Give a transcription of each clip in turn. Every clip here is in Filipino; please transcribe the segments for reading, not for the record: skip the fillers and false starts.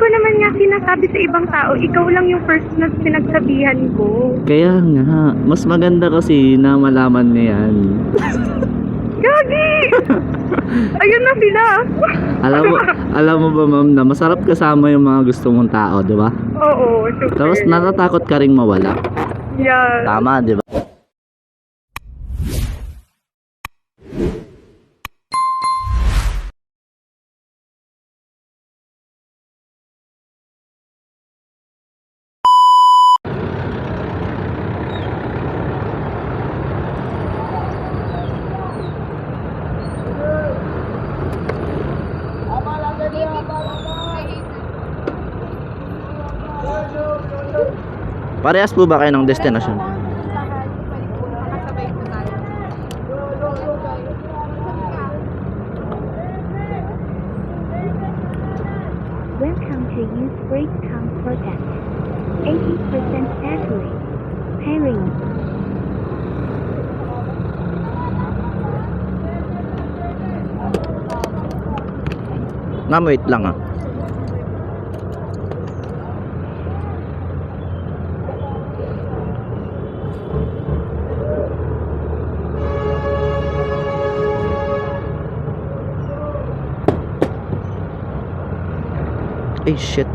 ko naman nga sinasabi sa ibang tao, ikaw lang yung first na pinagsabihan ko. Kaya nga, mas maganda kasi na malaman niya yan. Gagi! Ayun na sila. Alam mo ba ma'am na masarap kasama yung mga gusto mong tao, di ba? Oo, super. Tapos natatakot ka ring mawala. Yeah. Tama, di ba? Parehas po ba kayo ng destinasyon? Welcome to Use Brake Comfort at 80% battery. Pairing. Ma'am, wait lang ah. Ay, shit.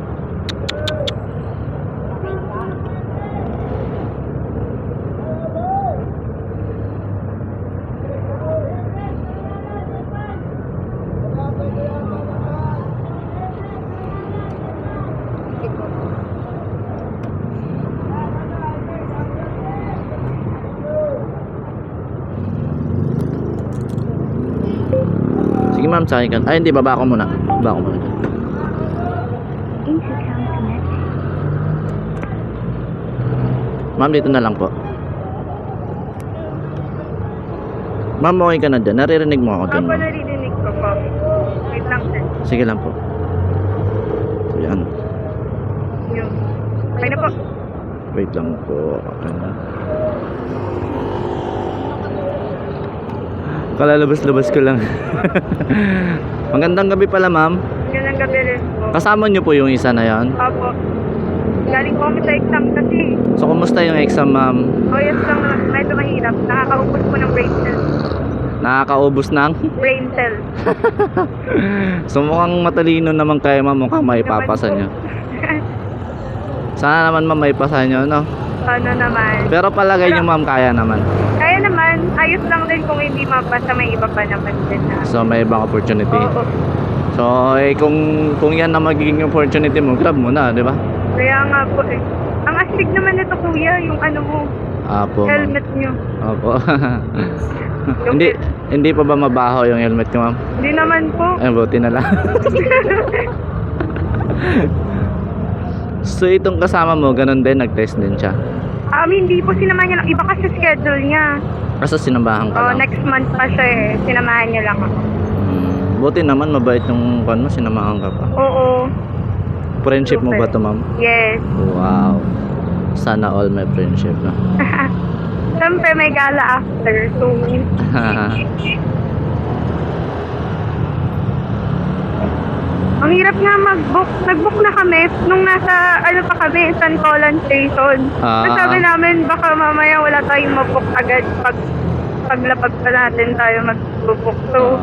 Sige ma'am, sakay ka. Ay, hindi, baba ako muna. Baba ako muna. Intercom connected. Ma'am, dito na lang po. Ma'am, okay ka na dyan. Naririnig mo ako dyan, Ako ma'am. naririnig ko po. Wait lang sir. Sige lang po. So, yan. Yun. Okay na po. Wait lang po. Okay na. Kalalabas-labas ko lang. Magandang gabi pala, ma'am. Yun ang gabi rin po. Kasama niyo po yung isa na yan. Opo. Galing po kami sa exam kasi. So, kumusta yung exam, ma'am? O yes lang naman. Medyo mahirap. Nakakaubos po ng brain cell. Nakakaubos ng? Brain cell. So, mukhang matalino naman kayo, ma'am. Mukhang maipapasa niyo. Sana naman, ma'am, maipasa niyo, no? Ano naman. Pero palagay niyo, ma'am, kaya naman. Kaya naman, ayos lang din kung hindi mapasa, may iba pa naman din na. So, may ibang opportunity. Oo. So, kung yan na magiging opportunity mo, grab mo na, di ba? Kaya nga po eh. Ang astig naman nito kuya, yung ano mo, Apo, ma'am. helmet nyo. Opo. hindi pa ba mabaho yung helmet ko, ma'am? Hindi naman po. Ay, buti na lang. So, itong kasama mo, ganun din, nag-test din siya. Hindi po sinamahan niya lang. Iba kasi schedule niya. Kaso sinambahan ka lang. Next month pa siya eh. Sinamahan niya lang ako. Buti naman, mabait yung kan mo, sinamahan ka pa. Oo. Friendship mo ba to, ma'am? Yes. Wow. Sana all my friendship, no? Siyempre may gala after. So, ang hirap nga mag-book. Nag-book na kami nung nasa, ano pa kami, San Colan Station. Sabi namin, baka mamaya wala tayong mag-book agad paglapag pa natin tayo mag-book. So,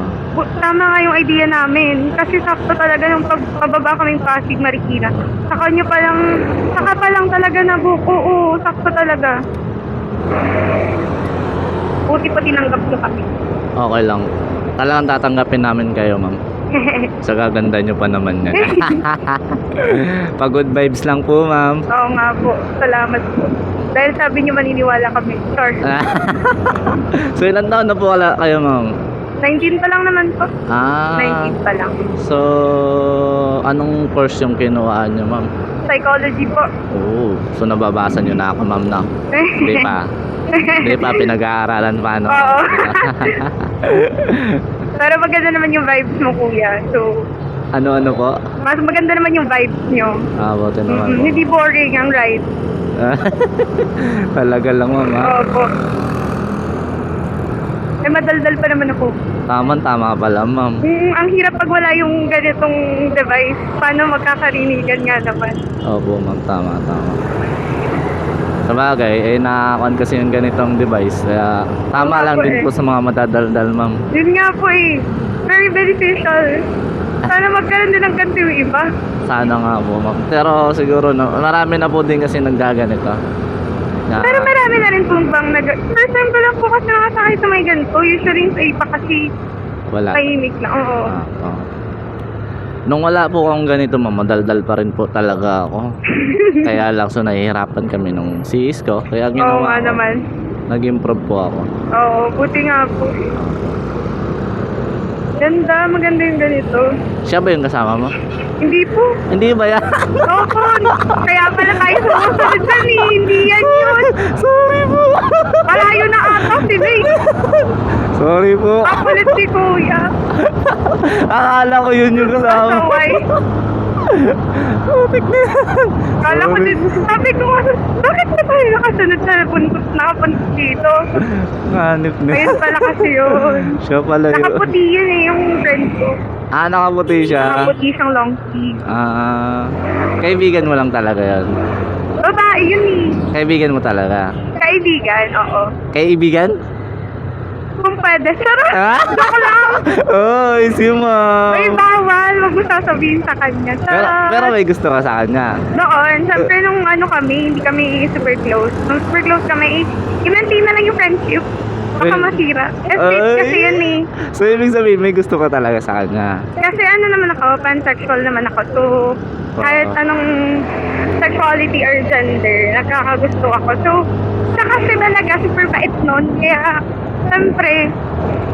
tama nga yung idea namin. Kasi sakto talaga yung pababa kaming Pasig, Marikina. Saka pa lang talaga na-book. Oo, sakto talaga. Buti pa tinanggap nyo kami. Okay lang. Talagang tatanggapin namin kayo, ma'am. Sa gaganda nyo pa naman yan. Pag good vibes lang po, ma'am. Oo nga po. Salamat po. Dahil sabi niyo maniniwala kami. Sure. So, ilan taon na po kayo, ma'am? 19 pa lang naman po. 19 pa lang. So, anong course yung kinuhaan nyo, ma'am? Psychology po. Oh, so nababasa nyo na ako, ma'am, na? Hindi pa. Hindi pa, pinag-aaralan pa, no? Oo. Pero maganda naman yung vibes mo, kuya. So, ano po? mas maganda naman yung vibes nyo. Buti naman po. Hindi boring ang ride. Talaga lang, ma'am, ha? Opo. Eh, madaldal pa naman ako. Tama pala, ma'am. Ang hirap pag wala yung ganitong device. Paano magkakarinigan nga naman? Opo, ma'am. Tama. Sabagay, nakakuan kasi yung ganitong device. Kaya tama Oo lang po din eh. po sa mga madadaldal, ma'am. Yun nga po eh. Very beneficial. Sana magkaroon din ng ganito yung iba. Sana nga po, ma'am. Pero siguro, marami na po din kasi naggaganito. Na, Pero marami na rin pong bang first time ko lang po kasi nakasakay sa may ganito. Usually sa iba kasi wala. tahimik na. Oo. Oo. Nung wala po akong ganito, ma'am, madaldal pa rin po talaga ako. Kaya lang, so nahihirapan kami nung sis ko. Kaya Oo ginawa nga ko, naman. nag-improve po ako. Oo, buti nga po. Ganda, maganda yung ganito. Siya ba yung kasama mo? Hindi po. Hindi ba yan? Opo. Kaya pala tayo sumusunod dyan eh. Hindi yan yun. Sorry po. Malayo na ata si Ray. Sorry po. Ang kulit si Kuya. Akala ko yun yung kasama. Kasaway. Putik na yan. Kala ko din. Sabi ko, bakit na tayo nakasunod na nakapunta dito? Nganip na. Ayun pala kasi yun. Siya pala yun. Nakaputi yun eh, yung friend ko. Nakaputi siya. Nakaputi siyang long sleeve. Kaibigan mo lang talaga yun. Babae yun eh. Kaibigan mo talaga. Kaibigan, oo. Kaibigan? Kung pwede. Sarap. Ha? Joke lang. Oh, si ma'am. May bawal. Wag mo sasabihin sa kanya. Pero may gusto ka sa kanya. Noon, syempre nung ano kami, hindi kami super close. Nung super close kami, inanti na lang yung friendship. Baka Well, masira. Escape kasi yun eh. So, ibig sabihin, may gusto ka talaga sa kanya. Kasi ano naman ako, pansexual naman ako. So, kahit anong sexuality or gender, nagkakagusto ako. So, siya kasi talaga super bait nun. Kaya, syempre,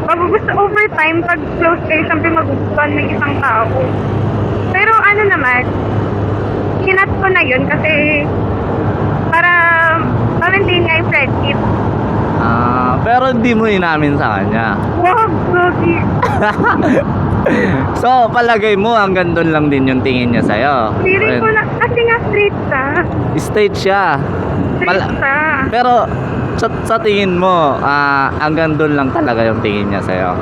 magugusto over time, pag close kayo, syempre magugustuhan ng isang tao. Pero ano naman, hinat ko na yun kasi para ma-maintain nga yung friendship. Pero hindi mo inamin sa kanya. Wow, gogi. So, palagay mo, hanggang doon lang din yung tingin niya sa'yo. Feeling ko na, kasi nga straight siya. Straight siya. Straight siya. Pero, sa tingin mo, hanggang doon lang talaga yung tingin niya sa'yo.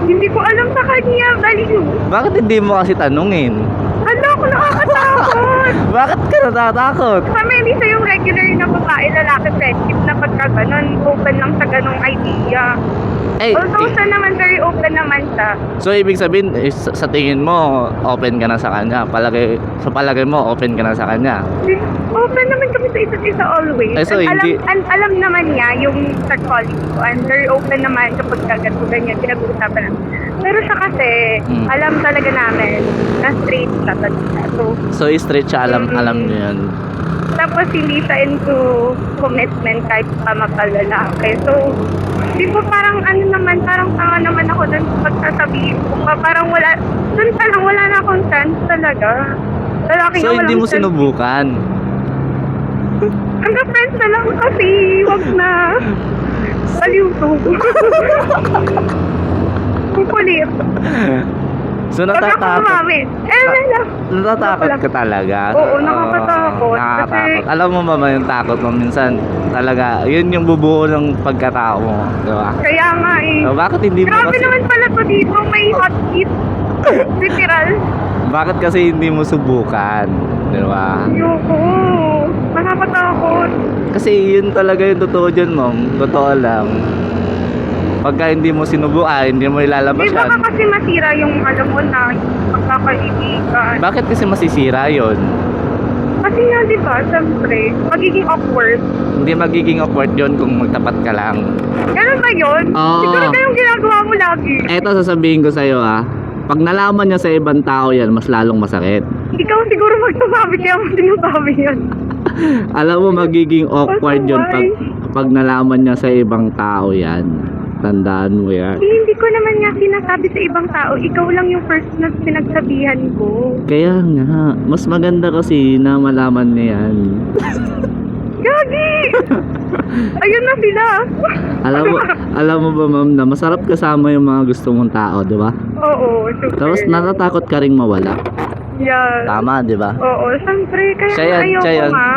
Hindi ko alam sa kanya, baliw. Bakit hindi mo kasi tanungin? Ano ako nakakatakot? Bakit ka natatakot? Kami hindi siya yung regular na babae-lalaki friendship na pagka ganun, open lang sa ganung idea. Eh, Although siya naman, very open naman siya. so ibig sabihin, sa tingin mo, open ka na sa kanya. Sa palagay mo, open ka na sa kanya. Open naman kami sa isa't isa always. Eh, so hindi- Alam naman niya yung sexuality ko. And very open naman kapag ganyan, pinag-uusapan namin. Pero siya kasi, alam talaga namin na straight siya talaga. So straight siya, alam niyo yun. Tapos hindi siya into commitment kahit pa mapalalaki. So, di ba parang ano naman, parang tanga naman ako dun sa pagsasabihin ko. Parang wala, dun pa lang wala na akong chance talaga. Lalaki So nga hindi walang mo chance. sinubukan. Hanggang friends na lang kasi, wag na. Baliw to. Kukulit. So Wag ako natatakot. umamit. Wala. Natatakot ka talaga. Oo, nakakatakot. Nakakatakot. Kasi- Alam mo ba yung takot mo minsan talaga, yun yung bubuo ng pagkatao mo, di ba? Kaya nga eh. So, bakit hindi mo Grabe kasi naman pala to dito, may hot seat. Literal. bakit kasi hindi mo subukan, di ba? Ayoko. Nakakatakot. Kasi yun talaga yung totoo dyan, ma'am. Totoo lang. Pagka hindi mo sinubukan, hindi mo ilalabas Di ba yan. kasi masira yung alam mo na yung pagkakaibigan. Bakit kasi masisira yun? Kasi nga di ba, syempre, magiging awkward. Hindi magiging awkward yun kung magtapat ka lang. Ganun ba yun? Oo. Siguro kayong ginagawa mo lagi. Eto sasabihin ko sa'yo pag nalaman niya sa ibang tao yan, mas lalong masakit. Ikaw siguro magtumabi kaya mo sinasabi yun. Alam mo, magiging awkward yun pag nalaman niya sa ibang tao yan. Tandaan mo yan. Hindi ko naman nga sinasabi sa ibang tao. Ikaw lang yung first na pinagsabihan ko. Kaya nga, mas maganda kasi na malaman niya yan. Gagi! Ayun na sila. Alam mo ba, ma'am, na masarap kasama yung mga gusto mong tao, di ba? Oo, super. Tapos natatakot ka ring mawala. Yeah. Tama, di ba? Oo, syempre. Kaya Siya yan, ayoko siya yan. nga.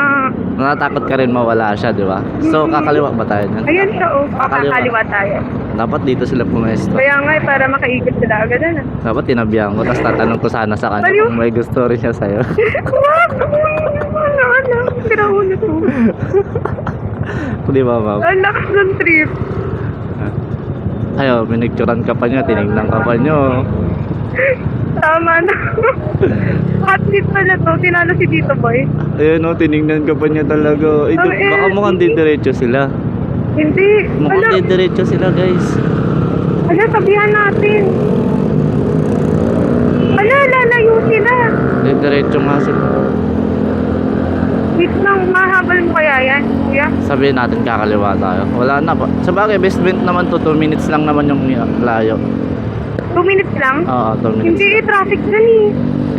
Natatakot ka rin mawala siya, di ba? So, kakaliwa ba tayo niyan? Ayan siya, oh. Kakaliwa. Kakaliwa tayo. Dapat dito sila pumesto. Kaya nga eh, para makaikot sila agad na. Dapat tinabihan ko, tapos tatanong ko sana sa kanya Baliw. kung may gusto rin siya sa'yo. Wag! Ano? Pinaulo to. Di ba, ma'am? Ang lakas ng trip. Ayo, pinicturan ka pa niya, tinignan ka pa niyo. Tama na. Hot seat pala to. Tinalo si Tito Boy. Ayun o, tinignan ka pa niya talaga. Ay, baka mukhang didiretso sila. Hindi. Mukhang didiretso sila, guys. Ala, sabihan natin. Ala, lalayo sila. Didiretso nga sila. Wait lang, mahabal mo kaya yan, kuya? Sabihin natin kakaliwa tayo. Wala na pa. Sabagay, best bet naman to. 2 minutes lang naman yung layo. 2 minutes lang? Oo, 2 minutes. Hindi, traffic dun eh.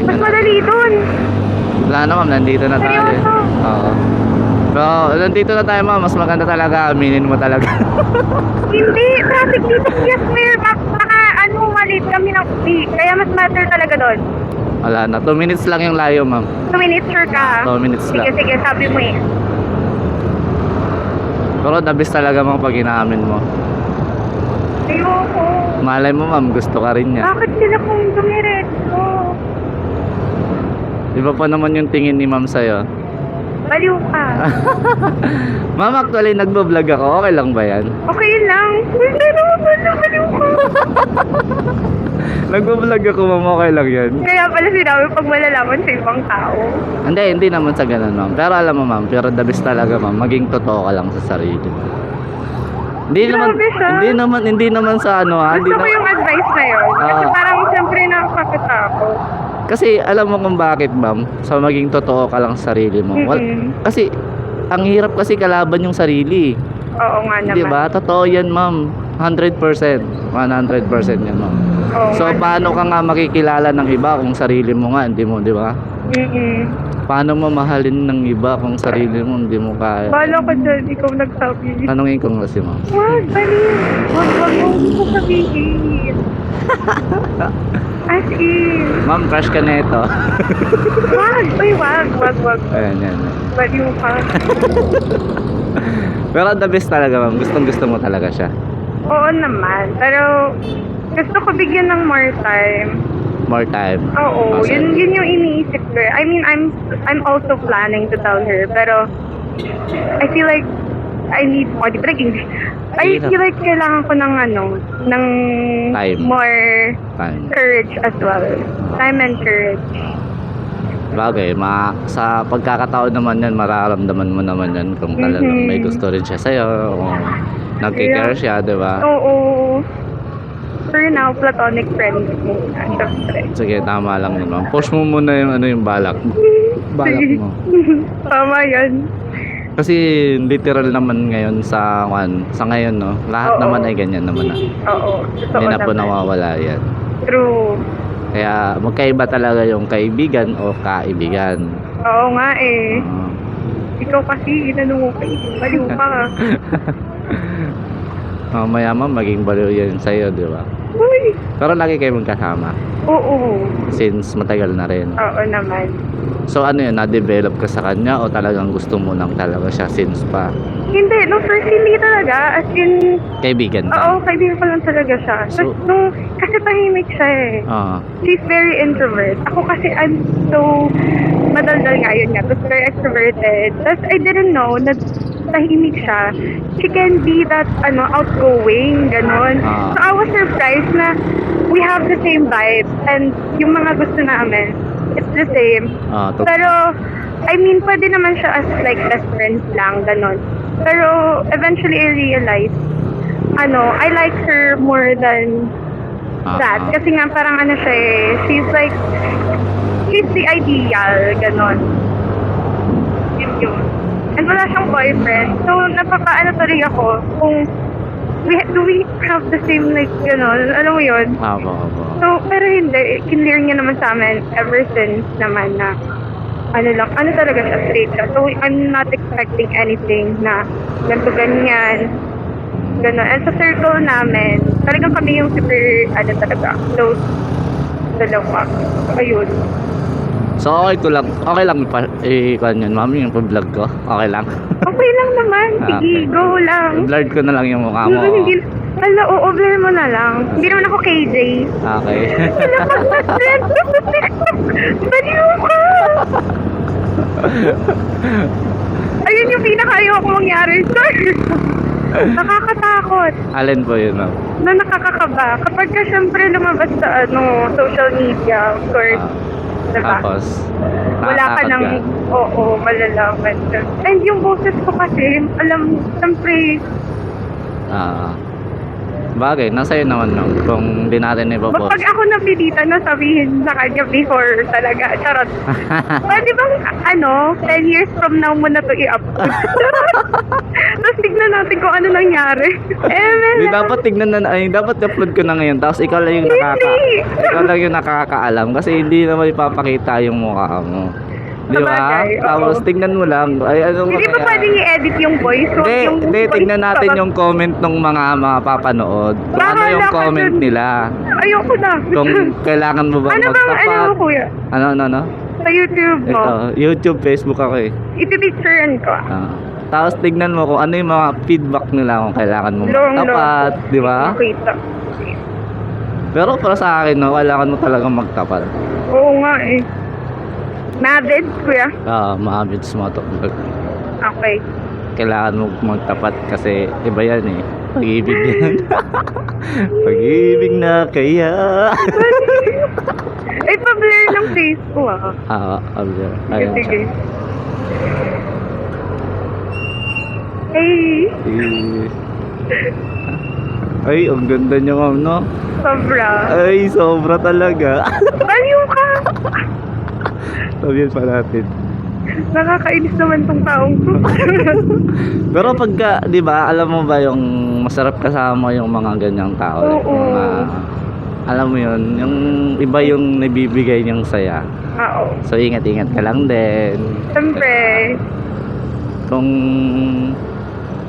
Mas madali dun. Wala na, ma'am. Nandito na tayo. Seryoso? Oo. Pero, nandito na tayo, ma'am. Mas maganda talaga. Aminin mo talaga. Hindi, traffic dito. Yes, may malit kami ng uwi. Kaya mas matter talaga doon. Wala na. 2 minutes lang yung layo, ma'am. 2 minutes, sure ka? 2 minutes lang. Sige, sabi mo eh. Pero the best talaga, ma'am, pag inaamin mo. Ayoko. Malay mo, ma'am. Gusto ka rin niya. Bakit sila kung dumiretso? Iba pa naman yung tingin ni ma'am sa'yo. Baliw ka. Ma'am, actually, nagbo-vlog ako. Okay lang ba yan? Okay lang. Hindi naman baliw ka. Nagbo-vlog ako, ma'am. Okay lang yan. Kaya pala sinabi pag malalaman sa ibang tao. Hindi naman sa ganun, ma'am. Pero alam mo, ma'am, pero the best talaga, ma'am, maging totoo ka lang sa sarili. Hindi naman sa ano, ha. Gusto ko yung advice na yun. Kasi parang siyempre nakakatakot. Kasi alam mo kung bakit, ma'am, sa maging totoo ka lang sa sarili mo. Kasi ang hirap kasi kalaban yung sarili. Oo nga naman. Di ba? Totoo yan, ma'am. 100%. 100% yan, ma'am. Oo So, nga. paano ka nga makikilala ng iba kung sarili mo nga, hindi mo, di ba? Paano mo mahalin ng iba kung sarili mo, hindi mo kaya? Bala ko dyan, ikaw nagsabi. Tanungin ko nga si ma'am. Wag, baliw. Wag mo ko sabihin. As in. Ma'am, crush ka na ito. Wag. Uy, wag. Ayan, yan. Baliw ka. Pero the best talaga, ma'am. Gustong gusto mo talaga siya. Oo naman. Pero gusto ko bigyan ng more time. More time. Oo, Awesome. yun yung iniisip ko. I mean, I'm also planning to tell her, pero I feel like I need more. Di ba nag-English? I feel like kailangan ko ng ng Time. more Time. courage as well. Time and courage. Bagay, sa pagkakataon naman yan, mararamdaman mo naman yan kung talagang may gusto rin siya sa'yo, kung nagkikare siya, di ba? Oo. For now, platonic friend muna. Siyempre. Sige, tama lang yun, ma'am. Push mo muna yung balak mo. Balak mo. Tama yan. Kasi literal naman ngayon sa ngayon, no? Lahat Oo. naman ay ganyan naman na. Oo. Totoo Hindi na po naman. nawawala yan. True. Kaya magkaiba talaga yung kaibigan o kaibigan. Oo nga eh. Oo. Ikaw kasi, inano mo pa eh. Baliw ka. Mamaya, ma'am, maging baliw yan sa'yo, di ba? Uy! Pero lagi kayo magkasama Oo. since matagal na rin. Oo naman. So ano yun, na-develop ka sa kanya o talagang gusto mo lang talaga siya since pa Hindi, no, first hindi talaga. As in, kaibigan oo, ka? kaibigan ko lang talaga siya. So- Kasi tahimik siya eh. Oo. She's very introvert. Ako kasi I'm so madaldal nga yun nga. Tapos very extroverted. Tapos I didn't know na tahimik siya. She can be that, outgoing, ganon. Ah. So I was surprised na we have the same vibe. And yung mga gusto namin, it's the same. Pero, I mean, pwede naman siya as like best friends lang, ganon. Pero, eventually I realized, I like her more than that. Kasi nga parang siya eh, she's the ideal, ganon. Yun. And wala siyang boyfriend. So, tuloy ako kung do we have the same like, ganon, alam mo yun? Opo. So, pero hindi, kinlear niya naman sa amin ever since naman na ano talaga siya, straight siya. So, I'm not expecting anything na ganyan. Ganon. And sa circle namin, talagang kami yung super, talaga, close dalawa. Ayun. So okay lang i-kuhan yun, ma'am, yung vlog ko. Okay lang. Okay lang naman. Sige, Okay. go lang. Blurred ko na lang yung mukha mo. Hindi, Hala, oo, blur mo na lang. Hindi naman ako KJ. Okay. Hala, pag-trend ko sa TikTok. Baliw ka! Ayun yung pinaka-ayaw ko mangyari, sir. Nakakatakot. Alin po yun, ma'am? Na nakakakaba. Kapag ka syempre lumabas sa social media, of course, diba? Tapos, Wala ka nakatakot nang, oo, malalaman. And yung boses ko kasi, alam, syempre, bagay, nasa iyo naman no, kung di natin ipopost. pag ako napilitan na sabihin sa kanya before talaga, charot. Pwede bang, 10 years from now mo na to i-upload? Tapos tignan natin kung ano nangyari. Di dapat tignan na, dapat upload ko na ngayon, tapos ikaw lang yung ikaw lang yung nakakaalam kasi hindi naman ipapakita yung mukha mo. Di ba? Sabagay, oo. Tapos tignan mo lang, Hindi ba pwedeng i-edit yung voice? Huwag yung Hindi, voice tignan natin kapag- yung comment ng mga papanood. Kung ano Bahala yung ka comment dun. nila. Ayoko na. Kung kailangan mo ba ano bang, magtapat. kuya? Ano? Sa YouTube mo. Ito, YouTube, Facebook ako eh. Ipipicturean ko. Tapos tignan mo kung ano yung mga feedback nila kung kailangan mo Long. magtapat, di ba? Makita. Pero para sa akin, no, kailangan mo talagang magtapat. Oo nga eh. Navid, kuya? Mahabits mo ito. Okay. Kailangan mo magtapat kasi iba yan eh. Pag-ibig yan. Pag-ibig na kaya. Ay, pa-blur ng face ko ah. Ayun siya. Sige. Hey, Ay, ang ganda niya, ma'am, no? sobra. Ay, sobra talaga. Baliw ka! Sabihin pa natin. Nakakainis naman tong taong to. Pero pagka, di ba, alam mo ba yung masarap kasama yung mga ganyang tao? Like, Oo. mga, alam mo yun, yung iba yung nabibigay niyang saya. Oo. So, ingat-ingat ka lang din. Siyempre.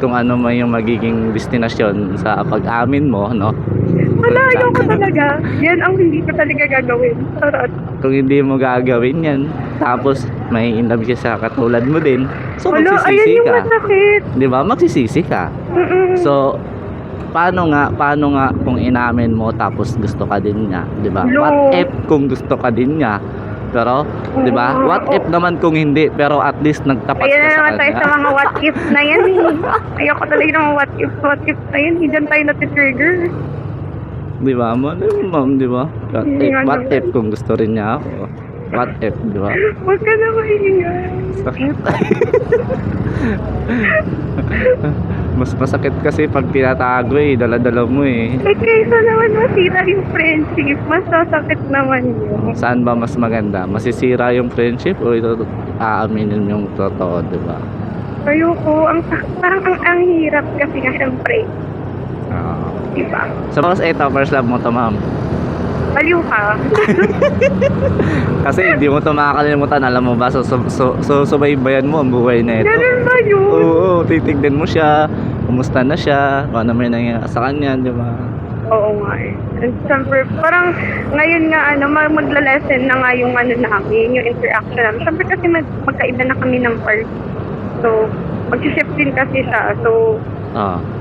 Kung ano man yung magiging destinasyon sa pag-amin mo, no? Wala, ayoko talaga. Yan ang hindi ko talaga gagawin. Sarot. Kung hindi mo gagawin yan, tapos may inlove siya sa katulad mo din, so Wala, ayan magsisisi yung ka. masakit. Di ba? Magsisisi ka. Mm-mm. So, paano nga kung inamin mo tapos gusto ka din niya, 'di ba? No. What if kung gusto ka din niya? Pero, 'di ba? What if naman kung hindi, pero at least nagtapat Ayan ka na sa naman tayo kanya. sa mga what if na yan eh. Ayoko talaga ng what if na yan. Hindi dyan tayo nati-trigger. 'Di ba? Ma'am, 'di ba? What if kung gusto rin niya ako? What if, 'di ba? Huwag ka na mahihinga. Sakit. Mas masakit kasi pag tinatago eh, dala-dala mo eh. Eh kaysa naman masira yung friendship, mas sasakit naman yun. Saan ba mas maganda? Masisira yung friendship o ito aaminin yung totoo, 'di ba? Ayoko, parang ang hirap kasi nga syempre, diba? So, mas ito, first love mo to, ma'am. Baliw ka. Kasi hindi mo to makakalimutan, alam mo ba? So subaybayan mo ang buhay na ito. Ganun ba yun? Oo, titignan mo siya, kumusta na siya, kung ano may nangyayari sa kanya, di ba? Oo nga eh. And syempre, parang ngayon nga magla-lesson na nga yung namin, yung interaction namin. Syempre kasi magkaiba na kami ng part. So, mag-shift din kasi siya. So,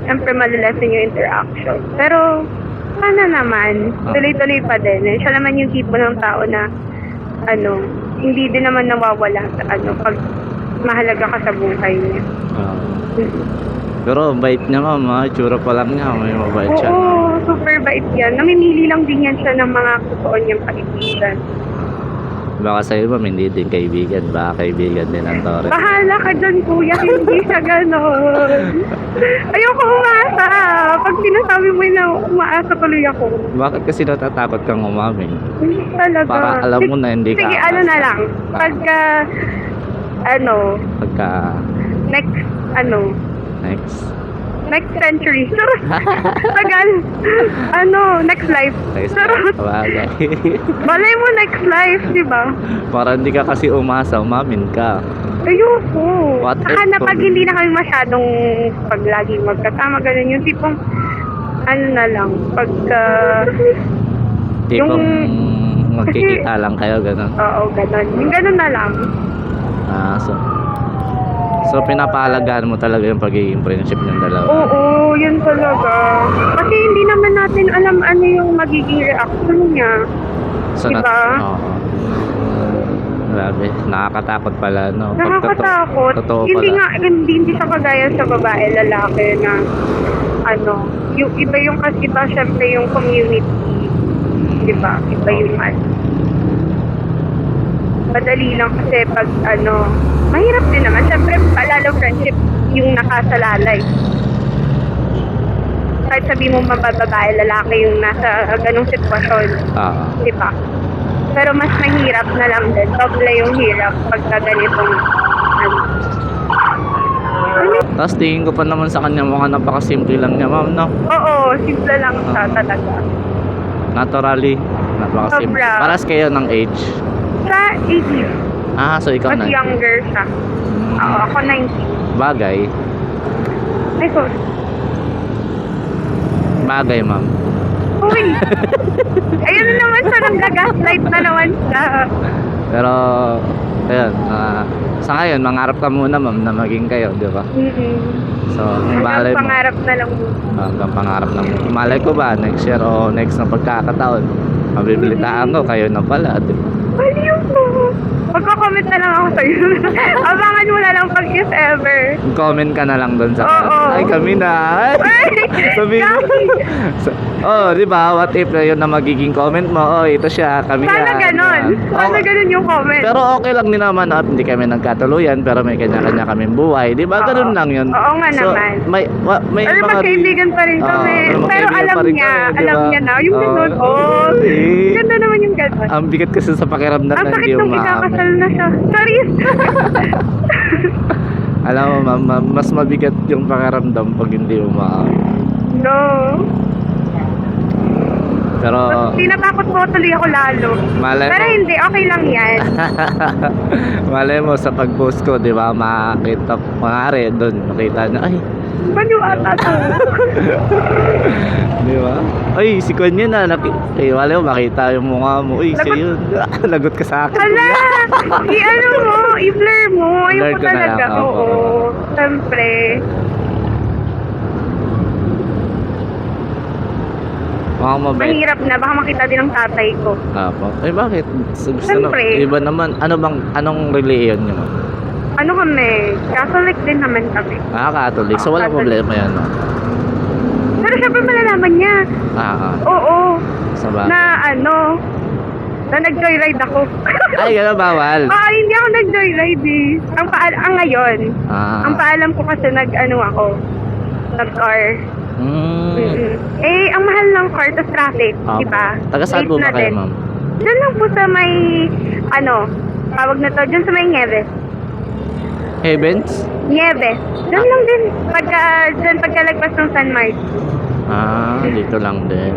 syempre malilesen yung interaction. Pero, sana naman, tuloy-tuloy pa din. Eh. Siya naman yung tipo ng tao na, hindi din naman nawawala sa pag mahalaga ka sa buhay niya. Pero bait niya, ma'am, ha? Itsura pa lang niya, may mabait siya. Oo, super bait yan. Namimili lang din yan siya ng mga totoo niyang kaibigan. Baka sa'yo, ma'am, hindi din kaibigan. Baka kaibigan din ang Torres. Bahala ka dyan, kuya. Hindi siya ganon. Ayoko umasa. Pag sinasabi mo na umaasa tuloy ako. Bakit kasi natatakot kang umamin? Hindi talaga. Para alam mo na hindi ka Sige, aasa. na lang. Pagka, Pagka, next century. Tagal. Next life. Charot. Bagay. Malay mo next life, di ba? Para hindi ka kasi umasa, umamin ka. Ayoko. What Saka if na kung- pag hindi na kami masyadong pag laging magkasama, ganun yung tipong, na lang, pagka, Tipong Yung- magkikita lang kayo, gano'n. oo, ganun. Yung ganun na lang. So So, pinapahalagaan mo talaga yung pagiging friendship ng dalawa. Oo, yun talaga. Kasi hindi naman natin alam ano yung magiging reaction niya. So, diba? Oo. Grabe, nakakatakot pala, no? Pag Nakakatakot. Totoo Hindi pala. nga, hindi siya kagaya sa babae, lalaki na ano, yung iba yung kasi iba syempre yung community. Di ba? Iba yung ano. Madali lang kasi pag ano, mahirap din naman. Syempre, lalo friendship yung nakasalalay. Kahit sabi mo mabababae, lalaki yung nasa ganong sitwasyon. Di ba? Pero mas mahirap na lang din. Doble yung hirap pagka ganitong ano. Tapos tingin ko pa naman sa kanya mukhang napakasimple lang niya, ma'am, no? Oo, simple lang siya talaga. Naturally, napakasimple. Sobra. Paras kayo ng age. Sa 18, So ikaw mas na. younger siya. Oo, ako 19. Bagay. Ay, sorry. Bagay, ma'am. Uy! Ayun na naman siya, nag-gaslight na naman siya. Pero, ayun, sa ngayon, mangarap ka muna, ma'am, na maging kayo, di ba? So, malay mo. Pangarap na lang mo. Hanggang pangarap na mo. Malay ko ba, next year o next na pagkakataon, mabibilitaan ko, kayo na pala, di ba? Baliw po. Magko-comment na lang ako sa'yo. Abangan mo na lang pag if ever. Comment ka na lang doon sa Oo. Ay, kami na. Sabihin mo. Di ba? What if na yun na magiging comment mo? Oh, ito siya, kami Sana yan. ganon. Sana Okay. ganon yung comment. Pero okay lang din naman, hindi kami nagkatuluyan, pero may kanya-kanya kaming buhay. Di ba? Oo. Ganun lang yun. Oo nga So, naman. may Pero mga... magkaibigan pa rin kami. Pero alam niya. Alam niya na. Yung ganon. Oh. Ganda naman yung ganon. Ang bigat kasi sa pakiramdam Ang na sakit hindi nung umaamin. ikakasal na siya. Sorry. Alam mo, ma'am, mas mabigat yung pakiramdam pag hindi umaamin. No. Pero, Tinatakot mo tuloy ako lalo. malay Pero mo, hindi, okay lang yan. malay mo sa pag-post ko, di ba, makita, mangyari doon, makita na, ay, Baliw ata to. di ba? Ay, si Kwan yun na, malay mo, makita yung mukha mo, uy, siya yun. Lagot ka sa akin. Hala! I-ano mo, i-blur mo. Blur Ayoko ko na lang, talaga. oo. Oo. Siyempre. Mukhang mabait. Mahirap na. Baka makita din ng tatay ko. Apo. Ay, bakit? Gusto Siyempre. Iba naman, anong religion niyo, ma'am? Ano kami? Catholic din naman kami. Catholic. So, walang Catholic. problema yan, no? Pero syempre malalaman niya. Oo. Sa ba? Na ano, na nag-joyride ako. Ay, gano'n, bawal. Hindi ako nag-joyride eh. Ang ngayon. Ang paalam ko kasi ako. Nag-car. Eh, ang mahal ng car to traffic, di ba? Taga saan po ba Late na kayo, din. ma'am? Diyan lang po sa may, tawag na to, diyan sa may Nieves. Heavens? Nieves. Diyan lang din. Pagkalagpas ng San Marcos. Dito lang din.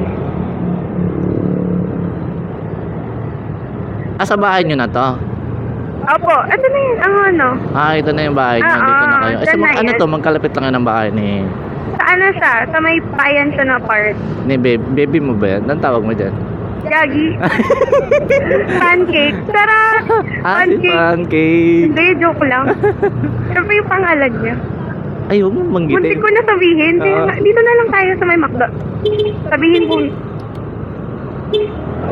Sa bahay nyo na to? Opo, ito na yun, Ito na yung bahay nyo. Dito na kayo. dyan na Ano yan. to? Magkalapit lang yan ang bahay ni Siya? Sa may bayan siya na part. baby mo ba yan? Anong tawag mo dyan? Gagi. Pancake. Tara! Si Pancake. Hindi, joke lang. Siyempre yung pangalan niya. Ay, huwag mo Muntik manggitin. ko na sabihin. Dito na lang tayo sa may McDo. Sabihin ko.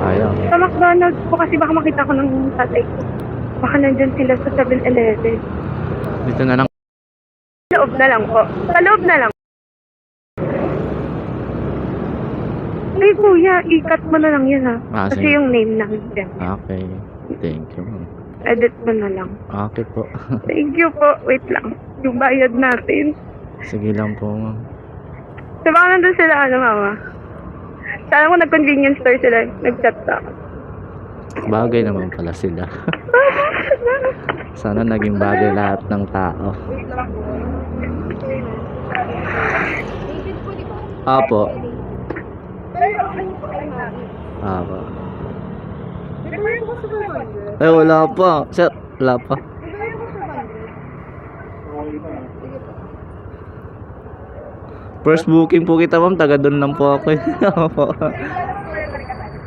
Ayaw. Sa McDonald's po kasi baka makita ko ng tatay ko. Baka nandyan sila sa 7-Eleven. Dito na lang. Sa loob na lang po. Sa loob na lang. Ay kuya, i-cut mo na lang yan ha. Kasi sige. yung name namin din. Okay. Thank you. Edit mo na lang. Okay po. Thank you po. Wait lang. Yung bayad natin. Sige lang po, ma'am. So baka nandun sila mama? Sana ko nag-convenience store sila. Nag-chat sa akin. Bagay naman pala sila. Sana naging bagay lahat ng tao. Apo. Apo. Wala pa. Sir, wala pa. First booking po kita, ma'am. Taga doon lang po ako. Opo.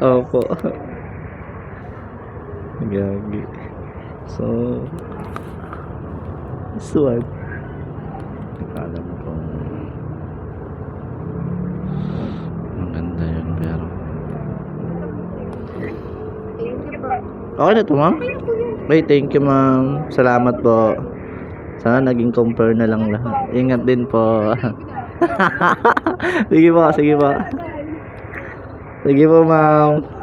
Opo. Gagi. So, this one. Alam kong maganda yun, pero okay na to, ma'am? Okay, thank you, ma'am. Salamat po. Sana naging compare na lang lahat. Ingat din po. Sige po, sige po. Sige po, ma'am.